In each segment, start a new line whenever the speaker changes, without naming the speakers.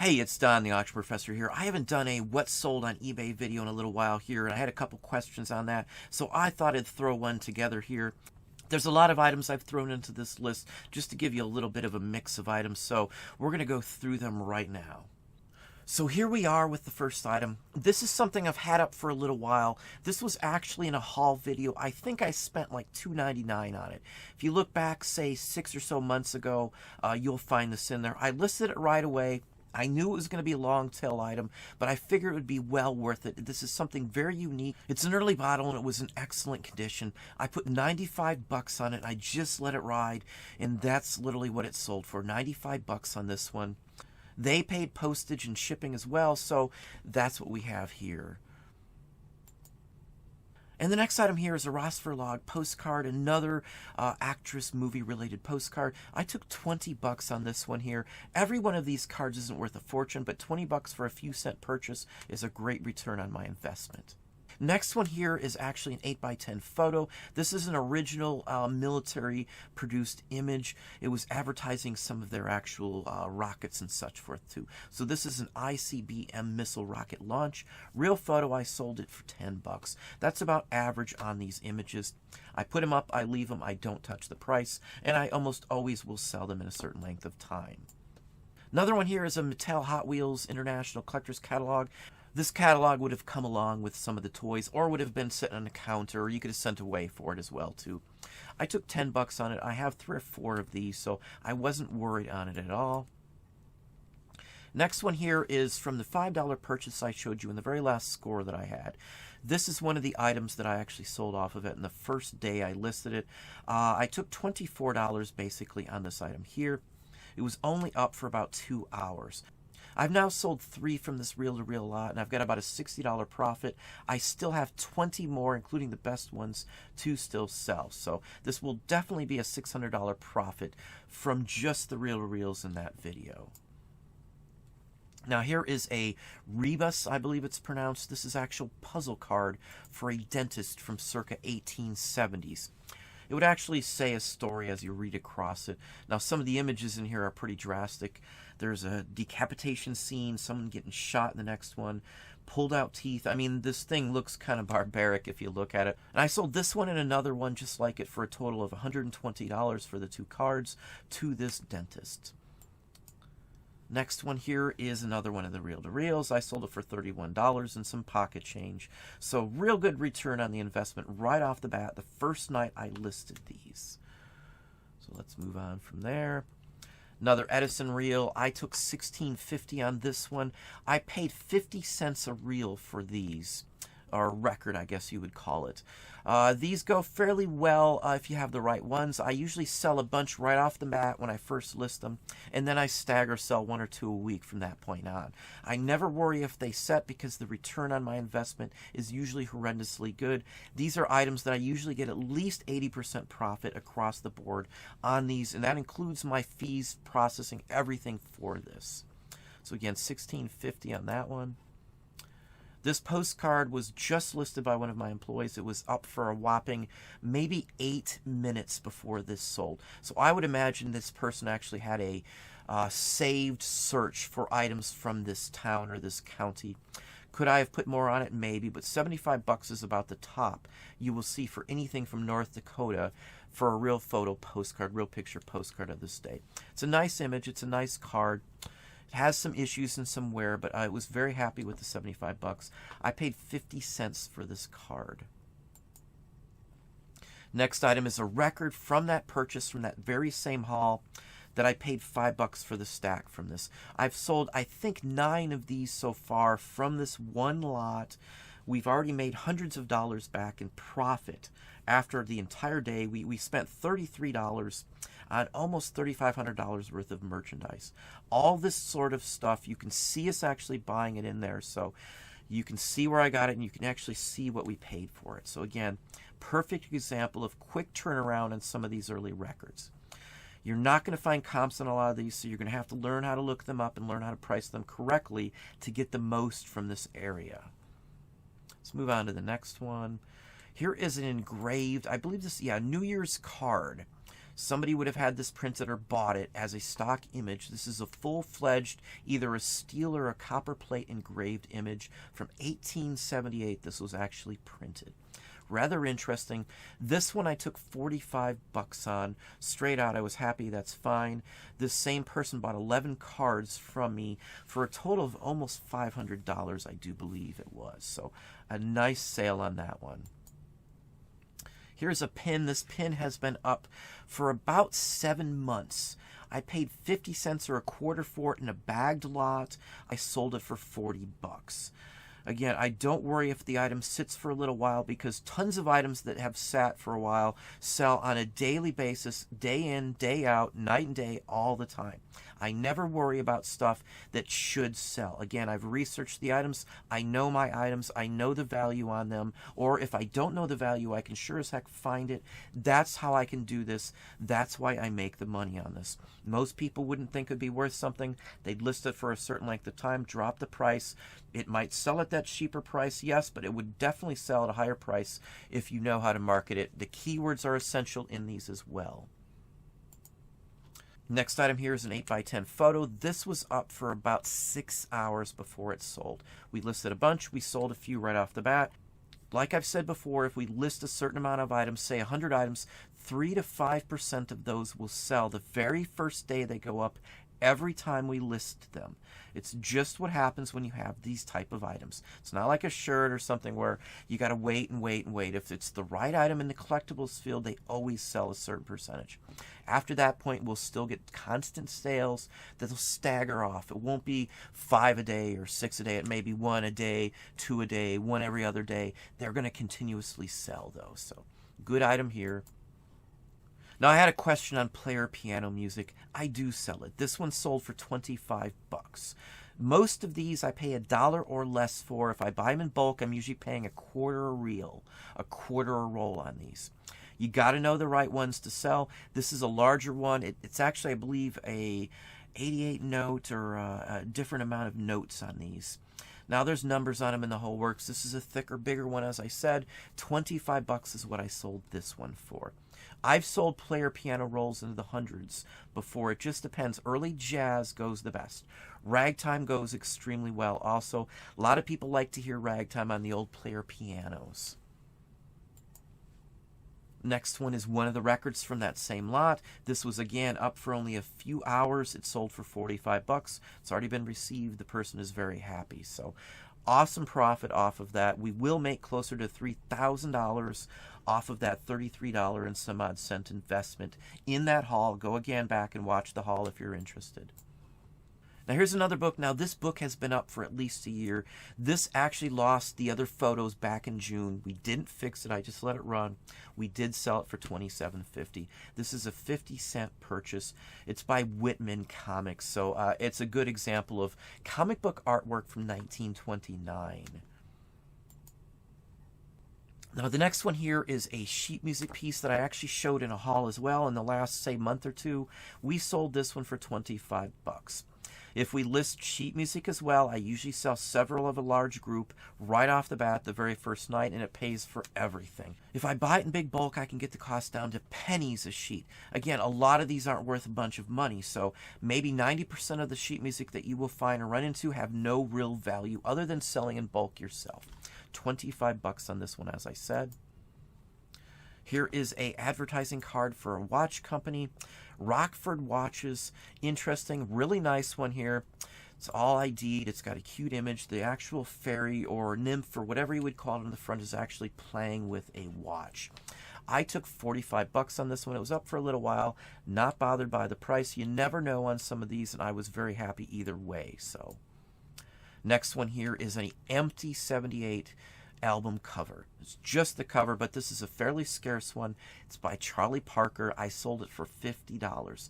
Hey, it's Don, the Auction Professor here. I haven't done a What's Sold on eBay video in a little while here, and I had a couple questions on that, so I thought I'd throw one together here. There's a lot of items I've thrown into this list just to give you a little bit of a mix of items, so we're going to go through them right now. So here we are with the first item. This is something I've had up for a little while. This was actually in a haul video. I think I spent like $2.99 on it. If you look back, say 6 or so months ago, you'll find this in there. I listed it right away. I knew it was going to be a long tail item, but I figured it would be well worth it. This is something very unique. It's an early bottle and it was in excellent condition. I put 95 bucks on it. I just let it ride, and that's literally what it sold for. 95 bucks on this one. They paid postage and shipping as well, so that's what we have here. And the next item here is a Ross Verlag postcard, another actress movie-related postcard. I took 20 bucks on this one here. Every one of these cards isn't worth a fortune, but 20 bucks for a few cent purchase is a great return on my investment. Next one here is actually an 8x10 photo. This is an original military-produced image. It was advertising some of their actual rockets and such forth too. So this is an ICBM missile rocket launch. Real photo, I sold it for 10 bucks. That's about average on these images. I put them up, I leave them, I don't touch the price, and I almost always will sell them in a certain length of time. Another one here is a Mattel Hot Wheels International Collector's Catalog. This catalog would have come along with some of the toys, or would have been sitting on a counter, or you could have sent away for it as well too. I took 10 bucks on it. I have 3 or 4 of these, so I wasn't worried on it at all. Next one here is from the $5 purchase I showed you in the very last score that I had. This is one of the items that I actually sold off of it in the first day I listed it. I took $24 basically on this item here. It was only up for about 2 hours. I've now sold 3 from this reel-to-reel lot, and I've got about a $60 profit. I still have 20 more, including the best ones, to still sell. So this will definitely be a $600 profit from just the reel-to-reels in that video. Now here is a rebus, I believe it's pronounced. This is actual puzzle card for a dentist from circa 1870s. It would actually say a story as you read across it. Now, some of the images in here are pretty drastic. There's a decapitation scene, someone getting shot in the next one, pulled out teeth. I mean, this thing looks kind of barbaric if you look at it. And I sold this one and another one just like it for a total of $120 for the 2 cards to this dentist. Next one here is another one of the reel-to-reels. I sold it for $31 and some pocket change. So real good return on the investment right off the bat the first night I listed these. So let's move on from there. Another Edison reel. I took $16.50 on this one. I paid 50 cents a reel for these. Or record, I guess you would call it. These go fairly well if you have the right ones. I usually sell a bunch right off the bat when I first list them, and then I stagger sell 1 or 2 a week from that point on. I never worry if they set because the return on my investment is usually horrendously good. These are items that I usually get at least 80% profit across the board on these, and that includes my fees, processing, everything for this. So again, $16.50 on that one. This postcard was just listed by one of my employees. It was up for a whopping maybe 8 minutes before this sold. So I would imagine this person actually had a saved search for items from this town or this county. Could I have put more on it? Maybe, but 75 bucks is about the top you will see for anything from North Dakota for a real photo postcard, real picture postcard of the state. It's a nice image. It's a nice card. It has some issues and some wear, but I was very happy with the 75 bucks. I paid 50 cents for this card. Next item is a record from that purchase from that very same haul that I paid 5 bucks for the stack from this. I've sold, I think, 9 of these so far from this one lot. We've already made hundreds of dollars back in profit after the entire day. We spent $33 on almost $3,500 worth of merchandise. All this sort of stuff, you can see us actually buying it in there. So you can see where I got it, and you can actually see what we paid for it. So again, perfect example of quick turnaround on some of these early records. You're not going to find comps on a lot of these, so you're going to have to learn how to look them up and learn how to price them correctly to get the most from this area. Let's move on to the next one. Here is an engraved, I believe this, New Year's card. Somebody would have had this printed or bought it as a stock image. This is a full-fledged, either a steel or a copper plate engraved image from 1878. This was actually printed. Rather interesting. This one I took 45 bucks on. Straight out, I was happy, that's fine. This same person bought 11 cards from me for a total of almost $500, I do believe it was. So a nice sale on that one. Here's a pin. This pin has been up for about 7 months. I paid 50 cents or a quarter for it in a bagged lot. I sold it for 40 bucks. Again, I don't worry if the item sits for a little while, because tons of items that have sat for a while sell on a daily basis, day in, day out, night and day, all the time. I never worry about stuff that should sell. Again, I've researched the items. I know my items. I know the value on them. Or if I don't know the value, I can sure as heck find it. That's how I can do this. That's why I make the money on this. Most people wouldn't think it'd be worth something. They'd list it for a certain length of time, drop the price. It might sell at that cheaper price, yes, but it would definitely sell at a higher price if you know how to market it. The keywords are essential in these as well. Next item here is an 8x10 photo. This was up for about 6 hours before it sold. We listed a bunch. We sold a few right off the bat. Like I've said before, if we list a certain amount of items, say 100 items, 3 to 5% of those will sell the very first day they go up, every time we list them. It's just what happens when you have these type of items. It's not like a shirt or something where you got to wait and wait and wait. If it's the right item in the collectibles field, they always sell a certain percentage. After that point, we'll still get constant sales that'll stagger off. It won't be 5 a day or 6 a day. It may be 1 a day, 2 a day, 1 every other day. They're going to continuously sell, though. So, good item here. Now, I had a question on player piano music. I do sell it. This one sold for 25 bucks. Most of these I pay $1 or less for. If I buy them in bulk, I'm usually paying a quarter a reel, a quarter a roll on these. You got to know the right ones to sell. This is a larger one. It's actually, I believe, a 88 note or a different amount of notes on these. Now, there's numbers on them in the whole works. This is a thicker, bigger one, as I said. 25 bucks is what I sold this one for. I've sold player piano rolls into the hundreds before. It just depends. Early jazz goes the best. Ragtime goes extremely well. Also, a lot of people like to hear ragtime on the old player pianos. Next one is one of the records from that same lot. This was, again, up for only a few hours. It sold for 45 bucks. It's already been received. The person is very happy. So, awesome profit off of that. We will make closer to $3,000 off of that $33 and some odd cent investment in that haul. Go again back and watch the haul if you're interested. Now, here's another book. Now, this book has been up for at least a year. This actually lost the other photos back in June. We didn't fix it. I just let it run. We did sell it for $27.50. This is a 50-cent purchase. It's by Whitman Comics, so it's a good example of comic book artwork from 1929. Now, the next one here is a sheet music piece that I actually showed in a haul as well in the last, say, month or two. We sold this one for 25 bucks. If we list sheet music as well, I usually sell several of a large group right off the bat the very first night, and it pays for everything. If I buy it in big bulk, I can get the cost down to pennies a sheet. Again, a lot of these aren't worth a bunch of money, so maybe 90% of the sheet music that you will find or run into have no real value other than selling in bulk yourself. 25 bucks on this one, as I said. Here is a advertising card for a watch company. Rockford watches. Interesting, really nice one here. It's all ID'd. It's got a cute image. The actual fairy or nymph or whatever you would call it on the front is actually playing with a watch. I took 45 bucks on this one. It was up for a little while. Not bothered by the price. You never know on some of these, and I was very happy either way. So, next one here is an empty 78 album cover. It's just the cover, but this is a fairly scarce one. It's by Charlie Parker. I sold it for $50.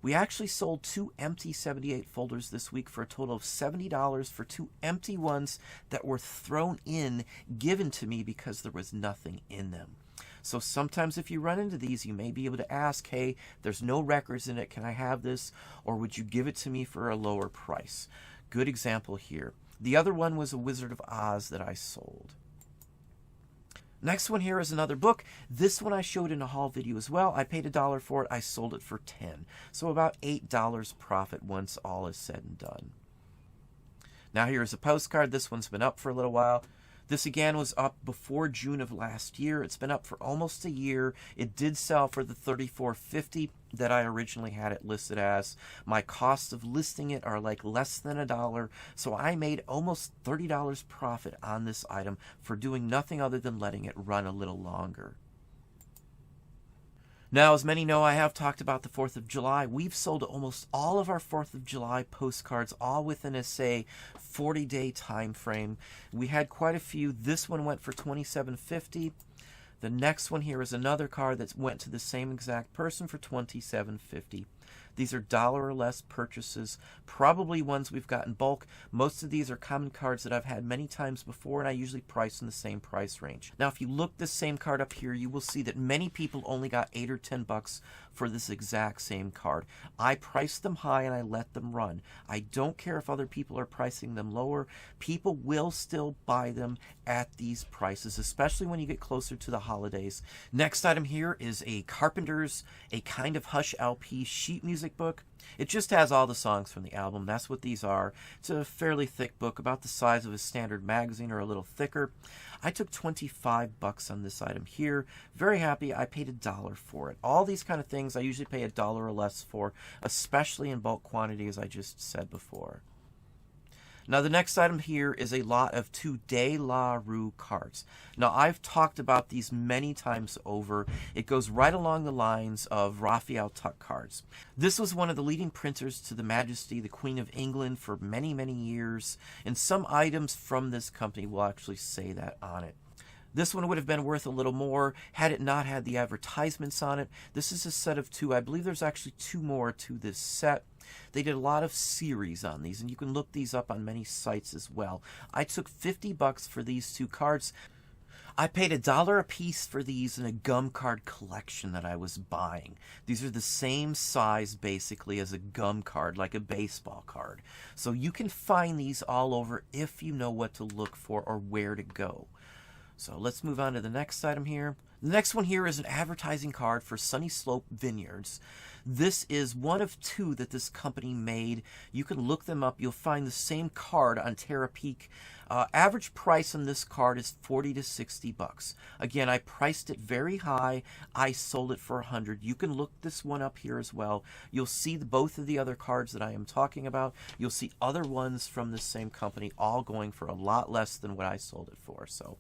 We actually sold 2 empty 78 folders this week for a total of $70 for 2 empty ones that were thrown in, given to me because there was nothing in them. So sometimes if you run into these, you may be able to ask, hey, there's no records in it. Can I have this? Or would you give it to me for a lower price? Good example here. The other one was a Wizard of Oz that I sold. Next one here is another book. This one I showed in a haul video as well. I paid $1 for it. I sold it for $10. So about $8 profit once all is said and done. Now here's a postcard. This one's been up for a little while. This again was up before June of last year. It's been up for almost a year. It did sell for the $34.50 that I originally had it listed as. My costs of listing it are like less than $1, so I made almost $30 profit on this item for doing nothing other than letting it run a little longer. Now, as many know, I have talked about the 4th of July. We've sold almost all of our 4th of July postcards, all within a, say, 40-day time frame. We had quite a few. This one went for $27.50. The next one here is another card that went to the same exact person for $27.50. These are $1 or less purchases, probably ones we've got in bulk. Most of these are common cards that I've had many times before, and I usually price in the same price range. Now, if you look this same card up here, you will see that many people only got $8 or $10 for this exact same card. I priced them high and I let them run. I don't care if other people are pricing them lower. People will still buy them at these prices, especially when you get closer to the holidays. Next item here is a Carpenter's A Kind of Hush LP sheet music book. It just has all the songs from the album. That's what these are. It's a fairly thick book, about the size of a standard magazine or a little thicker. I took $25 on this item here. Very happy. I paid $1 for it. All these kind of things I usually pay $1 or less for, especially in bulk quantity, as I just said before. Now, the next item here is a lot of 2 De La Rue cards. Now, I've talked about these many times over. It goes right along the lines of Raphael Tuck cards. This was one of the leading printers to the Majesty, the Queen of England, for many, many years. And some items from this company will actually say that on it. This one would have been worth a little more had it not had the advertisements on it. This is a set of 2. I believe there's actually 2 more to this set. They did a lot of series on these, and you can look these up on many sites as well. I took $50 for these 2 cards. I paid $1 a piece for these in a gum card collection that I was buying. These are the same size, basically, as a gum card, like a baseball card. So you can find these all over if you know what to look for or where to go. So let's move on to the next item here. The next one here is an advertising card for Sunny Slope Vineyards. This is one of 2 that this company made. You can look them up. You'll find the same card on Terra Peak. Average price on this card is $40 to $60. Again, I priced it very high. I sold it for $100. You can look this one up here as well. You'll see both of the other cards that I am talking about. You'll see other ones from the same company, all going for a lot less than what I sold it for. So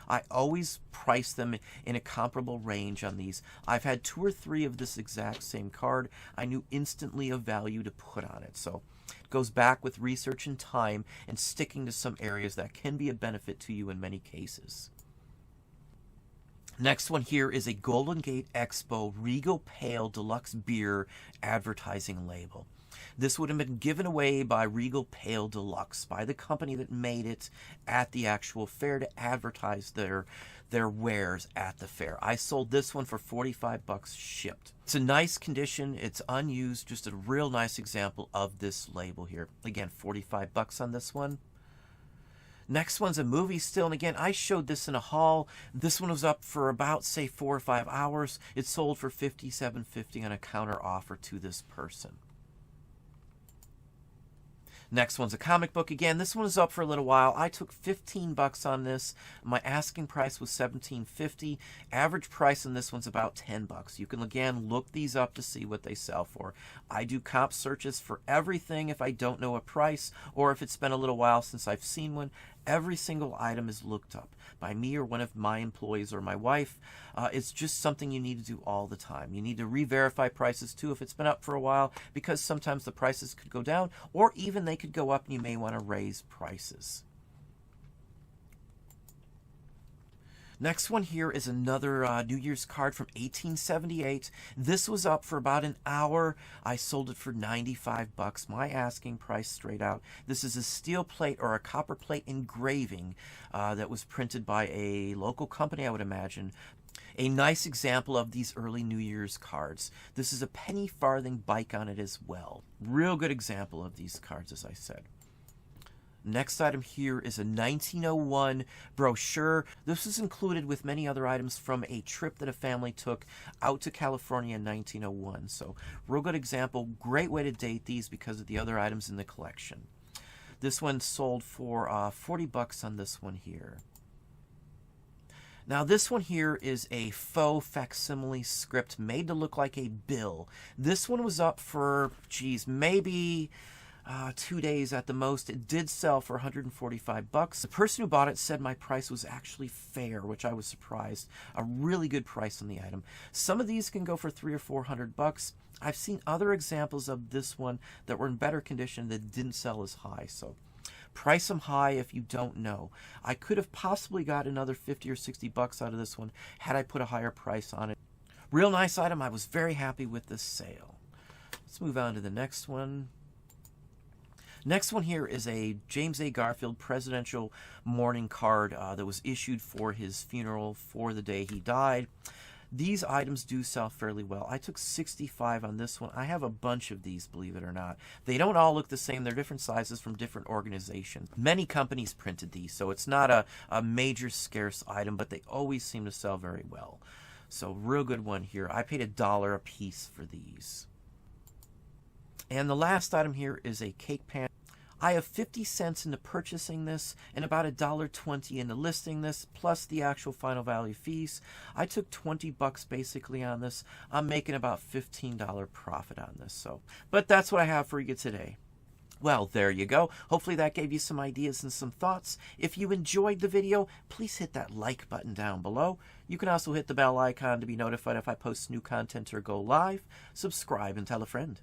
I always price them in a comparable range on these. I've had 2 or 3 of this exact same card. I knew instantly of value to put on it. So it goes back with research and time and sticking to some areas that can be a benefit to you in many cases. Next one here is a Golden Gate Expo Regal Pale Deluxe Beer advertising label. This would have been given away by Regal Pale Deluxe, by the company that made it at the actual fair to advertise their wares at the fair. I sold this one for $45 shipped. It's a nice condition. It's unused. Just a real nice example of this label here. Again, $45 on this one. Next one's a movie still, and again, I showed this in a haul. This one was up for about, say, 4 or 5 hours. It sold for $57.50 on a counter offer to this person. Next one's a comic book. Again, this one is up for a little while. I took $15 on this. My asking price was $17.50. Average price on this one's about $10. You can, again, look these up to see what they sell for. I do comp searches for everything if I don't know a price or if it's been a little while since I've seen one. Every single item is looked up by me or one of my employees or my wife. It's just something you need to do all the time. You need to re-verify prices too if it's been up for a while, because sometimes the prices could go down or even they could go up and you may want to raise prices. Next one here is another New Year's card from 1878. This was up for about an hour. I sold it for $95. My asking price straight out. This is a steel plate or a copper plate engraving that was printed by a local company, I would imagine. A nice example of these early New Year's cards. This is a penny farthing bike on it as well. Real good example of these cards, as I said. Next item here is a 1901 brochure. This was included with many other items from a trip that a family took out to California in 1901. So, real good example. Great way to date these because of the other items in the collection. This one sold for 40 bucks on this one here. Now this one here is a faux facsimile script made to look like a bill. This one was up for, geez, maybe 2 days at the most. It did sell for 145 bucks. The person who bought it said my price was actually fair, which I was surprised. A really good price on the item. Some of these can go for 300 or 400 bucks. I've seen other examples of this one that were in better condition that didn't sell as high. So price them high if you don't know. I could have possibly got another 50 or 60 bucks out of this one had I put a higher price on it. Real nice item. I was very happy with this sale. Let's move on to the next one. Next one here is a James A. Garfield presidential mourning card that was issued for his funeral for the day he died. These items do sell fairly well. I took 65 on this one. I have a bunch of these, believe it or not. They don't all look the same. They're different sizes from different organizations. Many companies printed these, so it's not a major scarce item, but they always seem to sell very well. So real good one here. I paid $1 a piece for these. And the last item here is a cake pan. I have 50 cents into purchasing this and about $1.20 into listing this, plus the actual final value fees. I took 20 bucks basically on this. I'm making about $15 profit on this. But that's what I have for you today. Well, there you go. Hopefully that gave you some ideas and some thoughts. If you enjoyed the video, please hit that like button down below. You can also hit the bell icon to be notified if I post new content or go live. Subscribe and tell a friend.